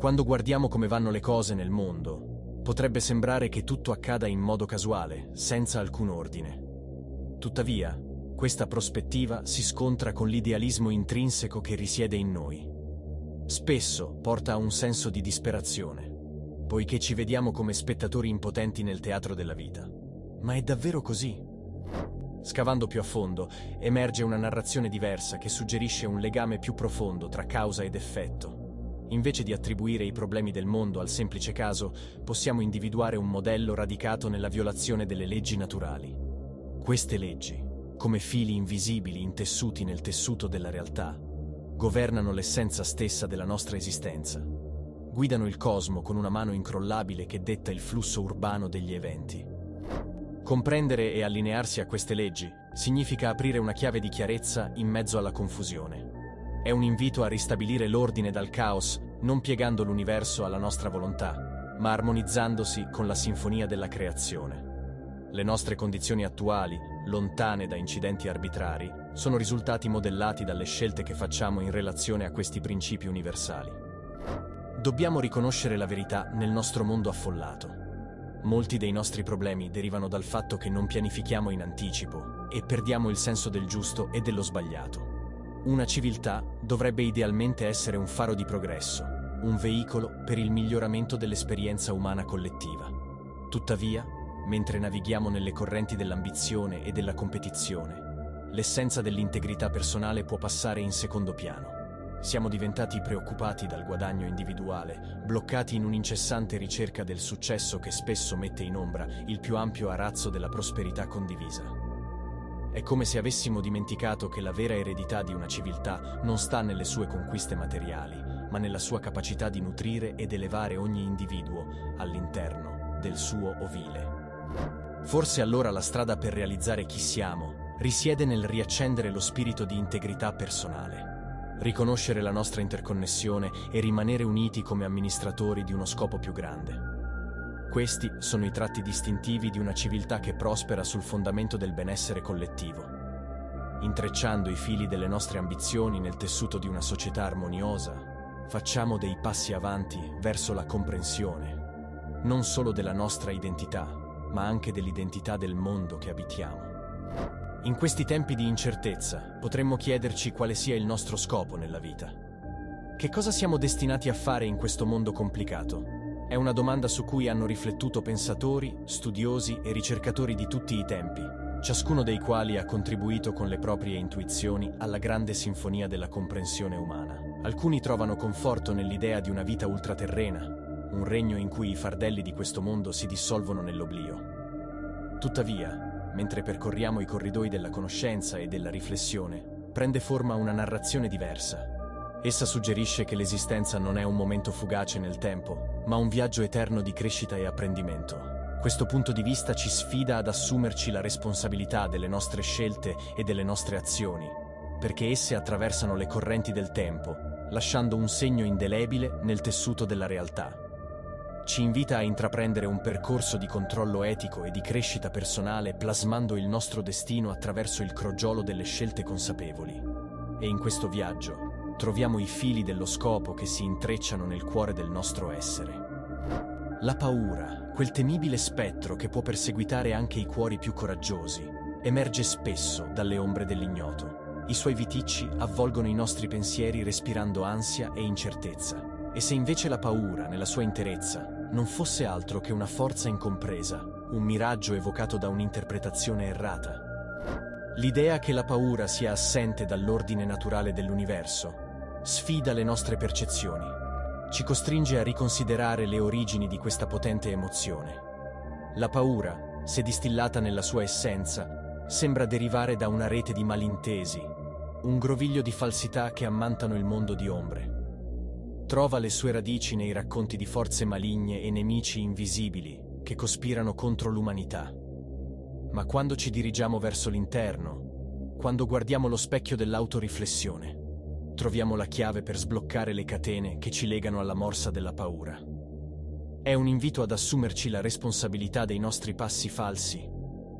Quando guardiamo come vanno le cose nel mondo, potrebbe sembrare che tutto accada in modo casuale, senza alcun ordine. Tuttavia, questa prospettiva si scontra con l'idealismo intrinseco che risiede in noi. Spesso porta a un senso di disperazione, poiché ci vediamo come spettatori impotenti nel teatro della vita. Ma è davvero così? Scavando più a fondo, emerge una narrazione diversa che suggerisce un legame più profondo tra causa ed effetto. Invece di attribuire i problemi del mondo al semplice caso, possiamo individuare un modello radicato nella violazione delle leggi naturali. Queste leggi, come fili invisibili intessuti nel tessuto della realtà, governano l'essenza stessa della nostra esistenza. Guidano il cosmo con una mano incrollabile che detta il flusso urbano degli eventi. Comprendere e allinearsi a queste leggi significa aprire una chiave di chiarezza in mezzo alla confusione. È un invito a ristabilire l'ordine dal caos, non piegando l'universo alla nostra volontà, ma armonizzandosi con la sinfonia della creazione. Le nostre condizioni attuali, lontane da incidenti arbitrari, sono risultati modellati dalle scelte che facciamo in relazione a questi principi universali. Dobbiamo riconoscere la verità nel nostro mondo affollato. Molti dei nostri problemi derivano dal fatto che non pianifichiamo in anticipo e perdiamo il senso del giusto e dello sbagliato. Una civiltà dovrebbe idealmente essere un faro di progresso, un veicolo per il miglioramento dell'esperienza umana collettiva. Tuttavia, mentre navighiamo nelle correnti dell'ambizione e della competizione, l'essenza dell'integrità personale può passare in secondo piano. Siamo diventati preoccupati dal guadagno individuale, bloccati in un'incessante ricerca del successo che spesso mette in ombra il più ampio arazzo della prosperità condivisa. È come se avessimo dimenticato che la vera eredità di una civiltà non sta nelle sue conquiste materiali, ma nella sua capacità di nutrire ed elevare ogni individuo all'interno del suo ovile. Forse allora la strada per realizzare chi siamo risiede nel riaccendere lo spirito di integrità personale. Riconoscere la nostra interconnessione e rimanere uniti come amministratori di uno scopo più grande. Questi sono i tratti distintivi di una civiltà che prospera sul fondamento del benessere collettivo. Intrecciando i fili delle nostre ambizioni nel tessuto di una società armoniosa, facciamo dei passi avanti verso la comprensione, non solo della nostra identità, ma anche dell'identità del mondo che abitiamo. In questi tempi di incertezza, potremmo chiederci quale sia il nostro scopo nella vita. Che cosa siamo destinati a fare in questo mondo complicato? È una domanda su cui hanno riflettuto pensatori, studiosi e ricercatori di tutti i tempi, ciascuno dei quali ha contribuito con le proprie intuizioni alla grande sinfonia della comprensione umana. Alcuni trovano conforto nell'idea di una vita ultraterrena, un regno in cui i fardelli di questo mondo si dissolvono nell'oblio. Tuttavia, mentre percorriamo i corridoi della conoscenza e della riflessione, prende forma una narrazione diversa. Essa suggerisce che l'esistenza non è un momento fugace nel tempo, ma un viaggio eterno di crescita e apprendimento. Questo punto di vista ci sfida ad assumerci la responsabilità delle nostre scelte e delle nostre azioni, perché esse attraversano le correnti del tempo, lasciando un segno indelebile nel tessuto della realtà. Ci invita a intraprendere un percorso di controllo etico e di crescita personale, plasmando il nostro destino attraverso il crogiolo delle scelte consapevoli. E in questo viaggio troviamo i fili dello scopo che si intrecciano nel cuore del nostro essere. La paura, quel temibile spettro che può perseguitare anche i cuori più coraggiosi, emerge spesso dalle ombre dell'ignoto. I suoi viticci avvolgono i nostri pensieri respirando ansia e incertezza. E se invece la paura, nella sua interezza, non fosse altro che una forza incompresa, un miraggio evocato da un'interpretazione errata? L'idea che la paura sia assente dall'ordine naturale dell'universo sfida le nostre percezioni, ci costringe a riconsiderare le origini di questa potente emozione. La paura, se distillata nella sua essenza, sembra derivare da una rete di malintesi, un groviglio di falsità che ammantano il mondo di ombre. Trova le sue radici nei racconti di forze maligne e nemici invisibili che cospirano contro l'umanità. Ma quando ci dirigiamo verso l'interno, quando guardiamo lo specchio dell'autoriflessione, troviamo la chiave per sbloccare le catene che ci legano alla morsa della paura. È un invito ad assumerci la responsabilità dei nostri passi falsi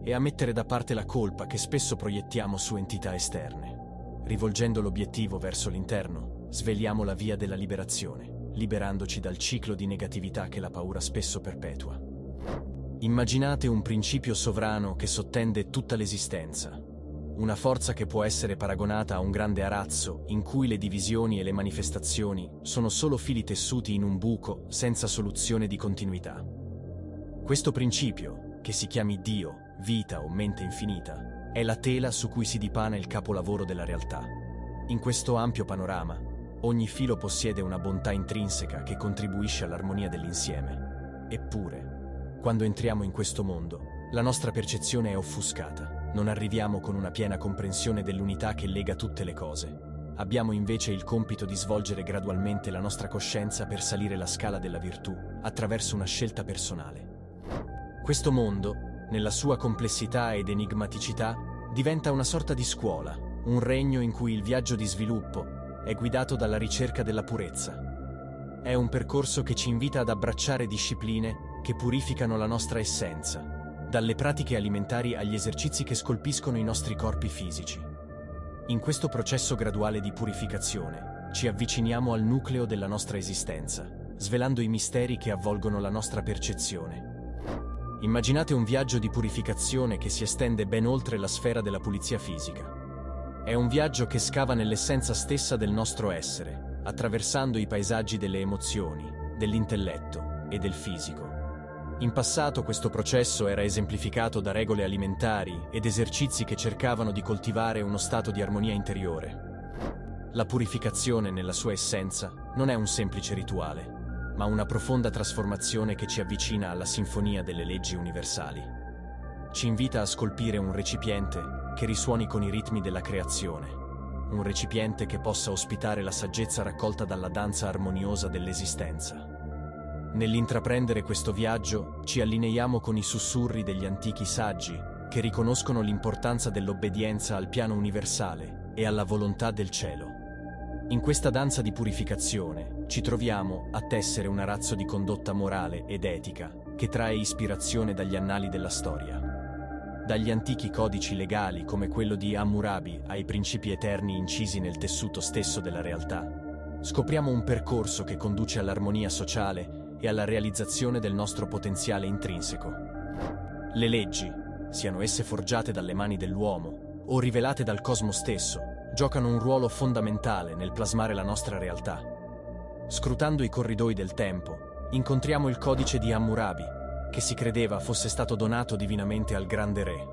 e a mettere da parte la colpa che spesso proiettiamo su entità esterne. Rivolgendo l'obiettivo verso l'interno, sveliamo la via della liberazione. liberandoci dal ciclo di negatività che la paura spesso perpetua. Immaginate un principio sovrano che sottende tutta l'esistenza, una forza che può essere paragonata a un grande arazzo in cui le divisioni e le manifestazioni sono solo fili tessuti in un buco senza soluzione di continuità. Questo principio, che si chiami Dio, vita o mente infinita, è la tela su cui si dipana il capolavoro della realtà. In questo ampio panorama, ogni filo possiede una bontà intrinseca che contribuisce all'armonia dell'insieme. Eppure, quando entriamo in questo mondo, la nostra percezione è offuscata. Non arriviamo con una piena comprensione dell'unità che lega tutte le cose. Abbiamo invece il compito di svolgere gradualmente la nostra coscienza per salire la scala della virtù attraverso una scelta personale. Questo mondo, nella sua complessità ed enigmaticità, diventa una sorta di scuola, un regno in cui il viaggio di sviluppo è guidato dalla ricerca della purezza. È un percorso che ci invita ad abbracciare discipline che purificano la nostra essenza, dalle pratiche alimentari agli esercizi che scolpiscono i nostri corpi fisici. In questo processo graduale di purificazione, ci avviciniamo al nucleo della nostra esistenza, svelando i misteri che avvolgono la nostra percezione. Immaginate un viaggio di purificazione che si estende ben oltre la sfera della pulizia fisica. È un viaggio che scava nell'essenza stessa del nostro essere, attraversando i paesaggi delle emozioni, dell'intelletto e del fisico. In passato questo processo era esemplificato da regole alimentari ed esercizi che cercavano di coltivare uno stato di armonia interiore. La purificazione nella sua essenza non è un semplice rituale, ma una profonda trasformazione che ci avvicina alla sinfonia delle leggi universali. Ci invita a scolpire un recipiente che risuoni con i ritmi della creazione, un recipiente che possa ospitare la saggezza raccolta dalla danza armoniosa dell'esistenza. Nell'intraprendere questo viaggio, ci allineiamo con i sussurri degli antichi saggi, che riconoscono l'importanza dell'obbedienza al piano universale e alla volontà del cielo. In questa danza di purificazione, ci troviamo a tessere un arazzo di condotta morale ed etica, che trae ispirazione dagli annali della storia. Dagli antichi codici legali come quello di Hammurabi ai principi eterni incisi nel tessuto stesso della realtà, scopriamo un percorso che conduce all'armonia sociale e alla realizzazione del nostro potenziale intrinseco. Le leggi, siano esse forgiate dalle mani dell'uomo o rivelate dal cosmo stesso, giocano un ruolo fondamentale nel plasmare la nostra realtà. Scrutando i corridoi del tempo, incontriamo il codice di Hammurabi, che si credeva fosse stato donato divinamente al grande re.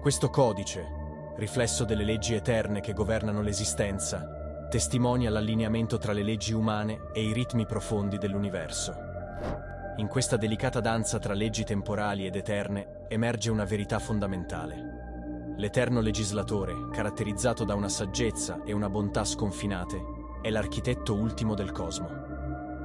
Questo codice, riflesso delle leggi eterne che governano l'esistenza, testimonia l'allineamento tra le leggi umane e i ritmi profondi dell'universo. In questa delicata danza tra leggi temporali ed eterne emerge una verità fondamentale. L'eterno legislatore, caratterizzato da una saggezza e una bontà sconfinate, è l'architetto ultimo del cosmo.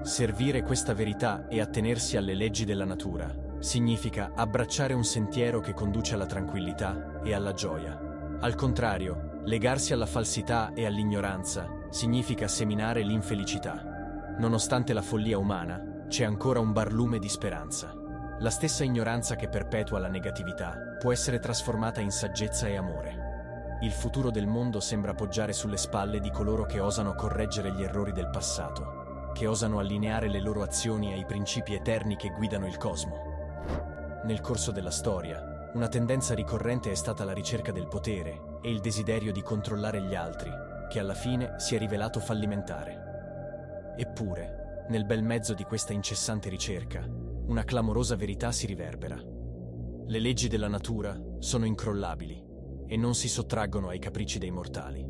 Servire questa verità e attenersi alle leggi della natura significa abbracciare un sentiero che conduce alla tranquillità e alla gioia. Al contrario, legarsi alla falsità e all'ignoranza significa seminare l'infelicità. Nonostante la follia umana, c'è ancora un barlume di speranza. La stessa ignoranza che perpetua la negatività può essere trasformata in saggezza e amore. Il futuro del mondo sembra poggiare sulle spalle di coloro che osano correggere gli errori del passato, che osano allineare le loro azioni ai principi eterni che guidano il cosmo. Nel corso della storia, una tendenza ricorrente è stata la ricerca del potere e il desiderio di controllare gli altri, che alla fine si è rivelato fallimentare. Eppure, nel bel mezzo di questa incessante ricerca, una clamorosa verità si riverbera. Le leggi della natura sono incrollabili e non si sottraggono ai capricci dei mortali.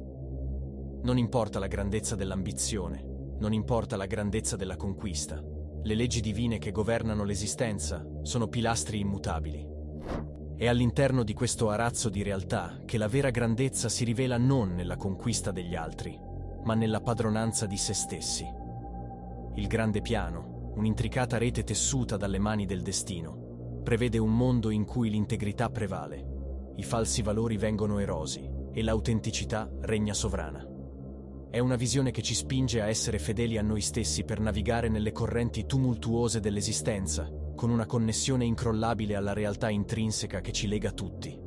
Non importa la grandezza dell'ambizione, non importa la grandezza della conquista, le leggi divine che governano l'esistenza sono pilastri immutabili. È all'interno di questo arazzo di realtà che la vera grandezza si rivela non nella conquista degli altri, ma nella padronanza di se stessi. Il grande piano, un'intricata rete tessuta dalle mani del destino, prevede un mondo in cui l'integrità prevale, i falsi valori vengono erosi e l'autenticità regna sovrana. È una visione che ci spinge a essere fedeli a noi stessi per navigare nelle correnti tumultuose dell'esistenza, con una connessione incrollabile alla realtà intrinseca che ci lega tutti.